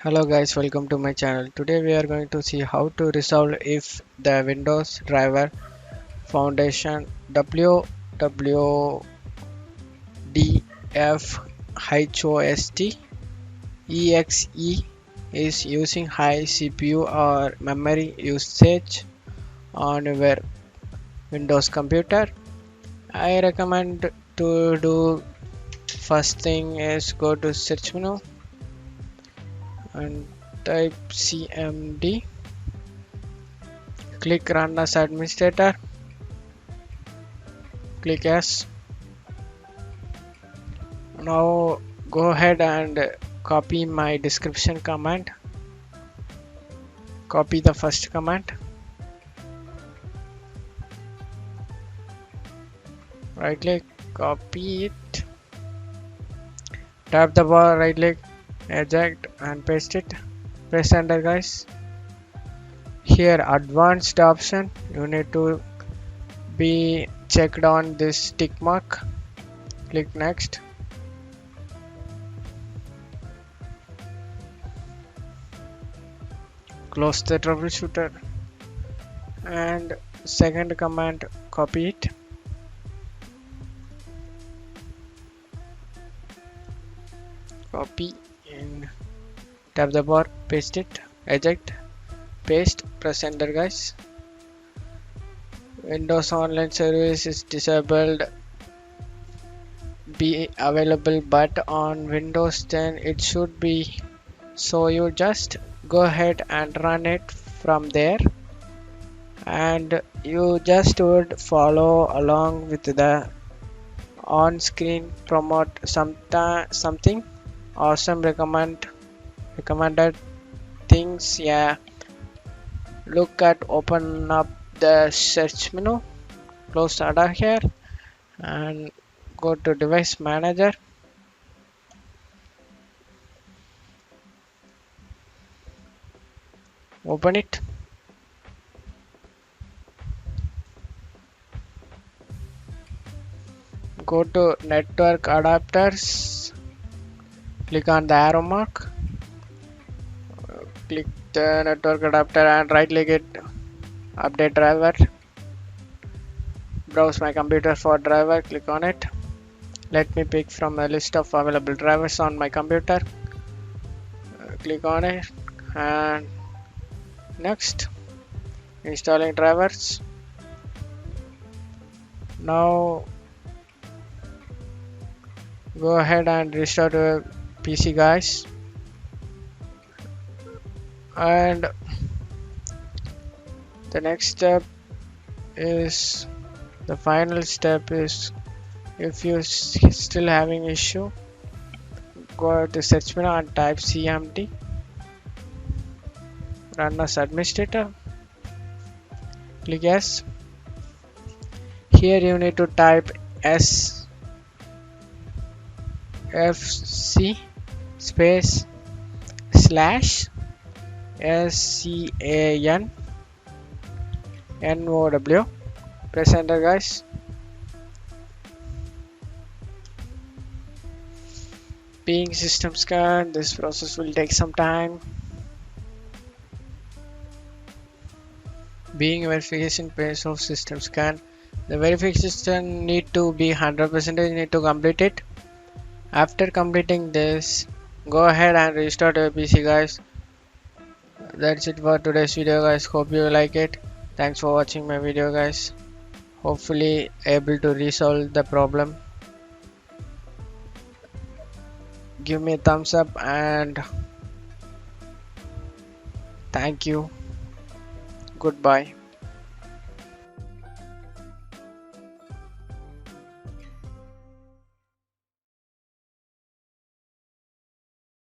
Hello guys, welcome to my channel. Today we are going to see how to resolve if the Windows driver foundation wudfhost.exe is using high CPU or memory usage on your Windows computer. I recommend to do first thing is go to search menu and type cmd. Click run as administrator. Click yes. Now go ahead and copy my description command. Copy the first command. Right click, copy it. Tap the bar, right click, eject and paste it. Press enter guys. Here advanced option, you need to be checked on this tick mark. Click next. Close the troubleshooter and second command, copy it. Copy and tap the bar, paste it, eject, paste, press enter guys. Windows Online Service is disabled, be available, but on Windows 10 it should be, so you just go ahead and run it from there and you just would follow along with the on screen promote something awesome recommended things. Yeah, look at open up the search menu, close ada here and go to device manager. Open it. Go to network adapters. Click on the arrow mark. Click the network adapter and right click it. Update driver. Browse my computer for driver. Click on it. Let me pick from a list of available drivers on my computer. Click on it and next, installing drivers. Now go ahead and restart your PC guys, and the next step is the final step is, if you still having issue, go to search menu and type cmd, run as administrator. Click yes. Here you need to type sfc space slash scan now. Press enter guys. Being system scan, this process will take some time. Being verification phase of system scan, the verification need to be 100%, need to complete it. After completing this, go ahead and restart your PC guys. That's it for today's video guys. Hope you like it. Thanks for watching my video guys. Hopefully able to resolve the problem. Give me a thumbs up and thank you. Goodbye.